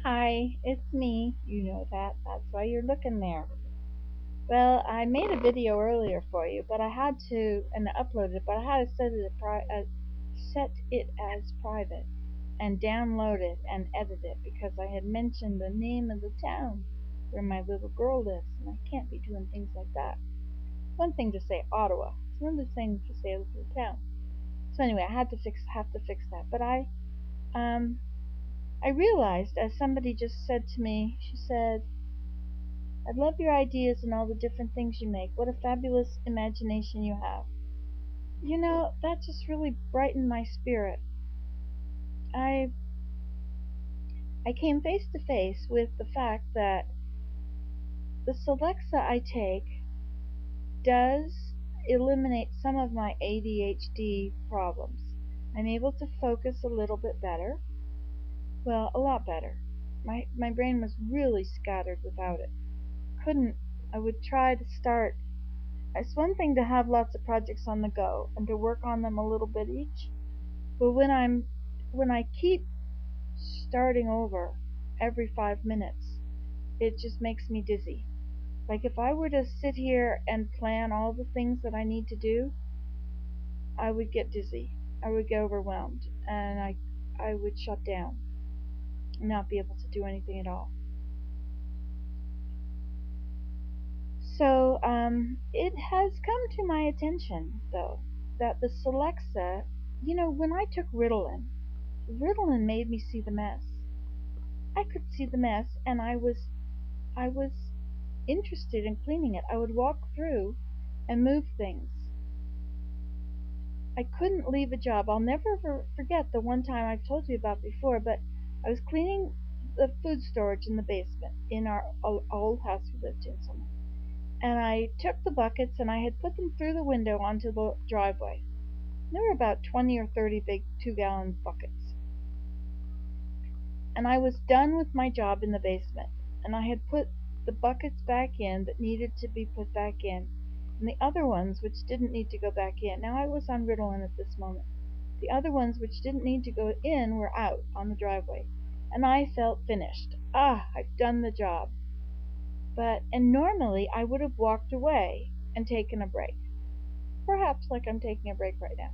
Hi, it's me. You know that. That's why you're looking there. Well, I made a video earlier for you, but I had to, and I uploaded it, but I had to set it as private and download it and edit it because I had mentioned the name of the town where my little girl lives, and I can't be doing things like that. One thing to say Ottawa. It's another thing to say a little town. So anyway, I had to fix that. But um I realized, as somebody just said to me, she said, "I love your ideas and all the different things you make. What a fabulous imagination you have." That just really brightened my spirit. I I came face to face with the fact that the Celexa I take does eliminate some of my ADHD problems. I'm able to focus a little bit better. Well, a lot better. My brain was really scattered without it. Couldn't I would try to start. It's one thing to have lots of projects on the go and to work on them a little bit each, but when I keep starting over every 5 minutes, it just makes me dizzy. Like if I were to sit here and plan all the things that I need to do, I would get dizzy. I would get overwhelmed and I would shut down and not be able to do anything at all. So, it has come to my attention, though, that the Celexa, when I took Ritalin made me see the mess. I could see the mess, and I was interested in cleaning it. I would walk through and move things. I couldn't leave a job. I'll never forget the one time I've told you about before, but I was cleaning the food storage in the basement in our old house we lived in somewhere. And I took the buckets and I had put them through the window onto the driveway. There were about 20 or 30 big 2-gallon buckets. And I was done with my job in the basement. And I had put the buckets back in that needed to be put back in, and the other ones which didn't need to go back in. Now I was on Ritalin at this moment. The other ones which didn't need to go in were out on the driveway. And I felt finished. I've done the job. And normally I would have walked away and taken a break. Perhaps like I'm taking a break right now.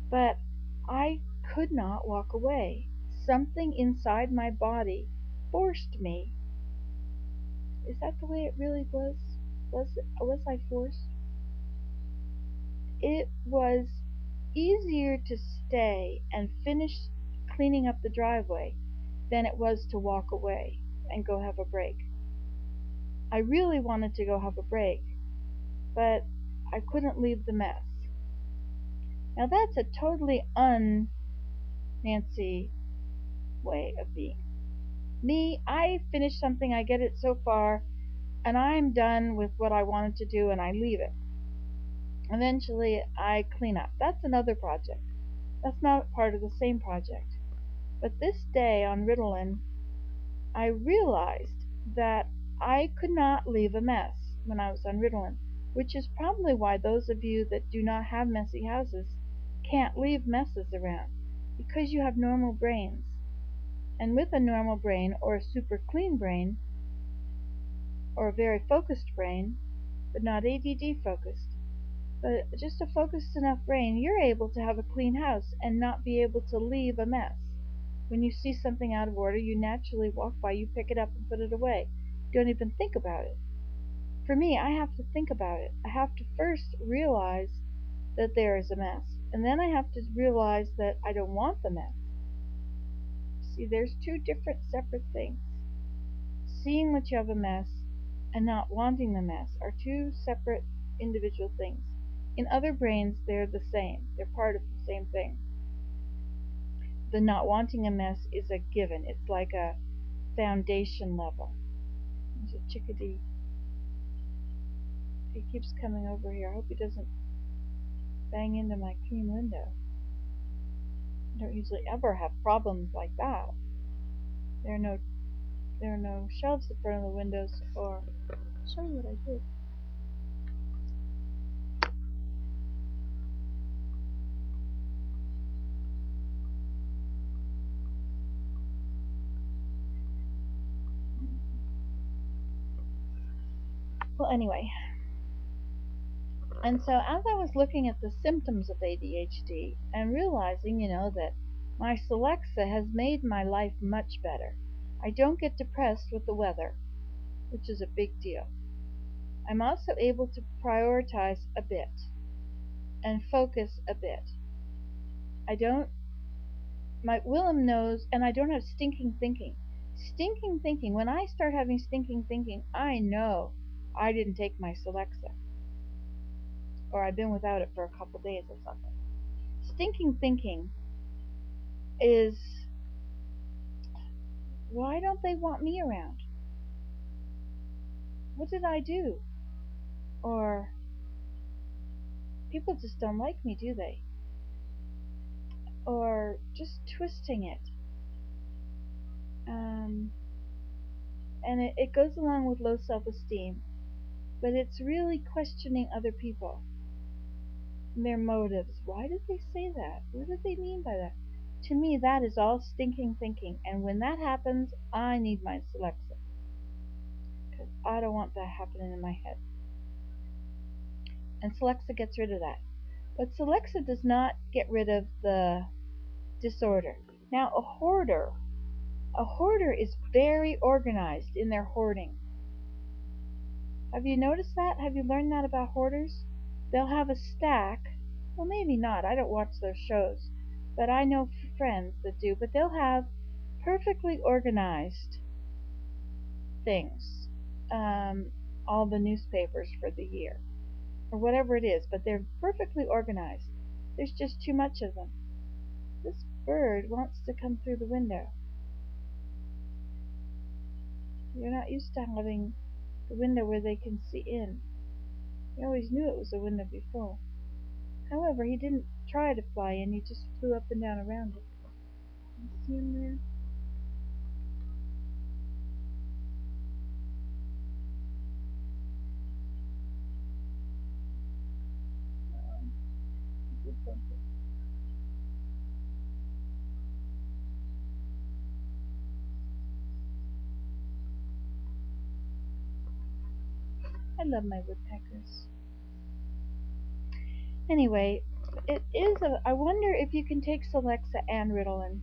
But I could not walk away. Something inside my body forced me. Is that the way it really was? Was I forced? It was easier to stay and finish cleaning up the driveway than it was to walk away and go have a break. I really wanted to go have a break, but I couldn't leave the mess. Now that's a totally Nancy way of being. Me, I finish something, I get it so far, and I'm done with what I wanted to do and I leave it. Eventually, I clean up. That's another project. That's not part of the same project. But this day on Ritalin, I realized that I could not leave a mess when I was on Ritalin, which is probably why those of you that do not have messy houses can't leave messes around, because you have normal brains. And with a normal brain or a super clean brain or a very focused brain, but not ADD focused, but just a focused enough brain, you're able to have a clean house and not be able to leave a mess. When you see something out of order, you naturally walk by, you pick it up and put it away. Don't even think about it. For me, I have to think about it. I have to first realize that there is a mess, and then I have to realize that I don't want the mess. See, there's two different separate things. Seeing that you have a mess and not wanting the mess are two separate individual things. In other brains, they're the same. They're part of the same thing. The not wanting a mess is a given. It's like a foundation level. There's a chickadee. He keeps coming over here. I hope he doesn't bang into my clean window. I don't usually ever have problems like that. There are no there are no shelves in front of the windows, or I'll show you what I did. Well, anyway, and so as I was looking at the symptoms of ADHD and realizing, that my Celexa has made my life much better. I don't get depressed with the weather, which is a big deal. I'm also able to prioritize a bit and focus a bit. I don't, my Willem knows, and I don't have stinking thinking. Stinking thinking, when I start having stinking thinking, I know I didn't take my Celexa, or I've been without it for a couple days or something. Stinking thinking is, why don't they want me around? What did I do? Or, people just don't like me, do they? Or just twisting it. And it goes along with low self-esteem, but it's really questioning other people and their motives. Why did they say that? What did they mean by that? To me, that is all stinking thinking, and when that happens, I need my Celexa, because I don't want that happening in my head. And Celexa gets rid of that. But Celexa does not get rid of the disorder. Now, a hoarder is very organized in their hoarding. Have you noticed that? Have you learned that about hoarders? They'll have a stack. Well, maybe not. I don't watch those shows. But I know friends that do. But they'll have perfectly organized things. All the newspapers for the year. Or whatever it is. But they're perfectly organized. There's just too much of them. This bird wants to come through the window. You're not used to having the window where they can see in. You always knew it was a window before. However, he didn't try to fly in, he just flew up and down around it. You see him there? Oh, he did something. I love my woodpeckers. Anyway, I wonder if you can take Celexa and Ritalin,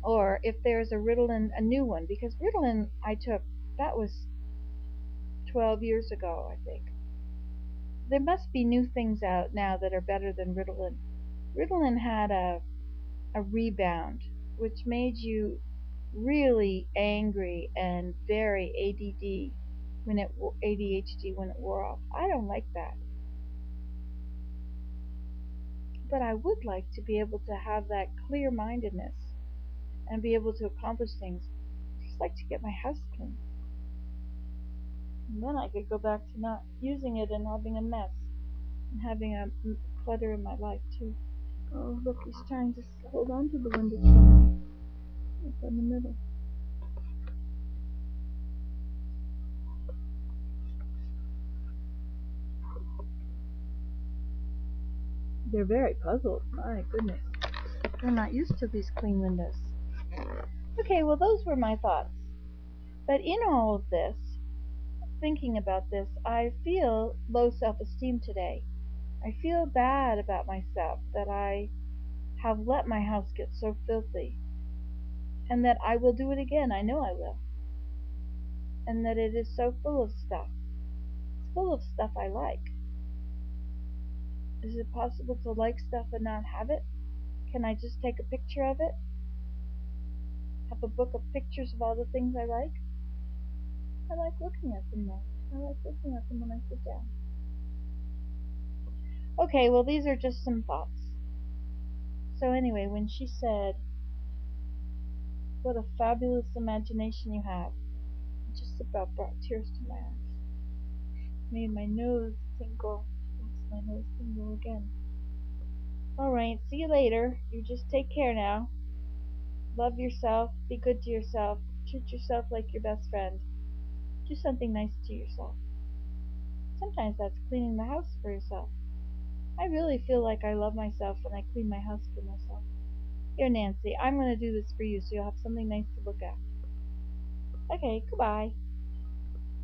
or if there's a Ritalin, a new one, because Ritalin I took, that was 12 years ago, I think. There must be new things out now that are better than Ritalin. Ritalin had a rebound, which made you really angry and very ADHD when it wore off. I don't like that. But I would like to be able to have that clear mindedness and be able to accomplish things. I just like to get my house clean. And then I could go back to not using it and having a mess and having a clutter in my life too. Oh, look, he's trying to hold on to the window pane. It's in the middle. They're very puzzled. My goodness. They're not used to these clean windows. Okay, well, those were my thoughts. But in all of this, thinking about this, I feel low self esteem today. I feel bad about myself that I have let my house get so filthy, and that I will do it again. I know I will. And that it is so full of stuff. It's full of stuff I like. Is it possible to like stuff and not have it? Can I just take a picture of it? Have a book of pictures of all the things I like? I like looking at them now. I like looking at them when I sit down. Okay, well, these are just some thoughts. So, anyway, when she said, "What a fabulous imagination you have," it just about brought tears to my eyes. Made my nose tingle. Makes my nose tingle again. Alright, see you later. You just take care now. Love yourself. Be good to yourself. Treat yourself like your best friend. Do something nice to yourself. Sometimes that's cleaning the house for yourself. I really feel like I love myself when I clean my house for myself. Here, Nancy, I'm going to do this for you so you'll have something nice to look at. Okay, goodbye.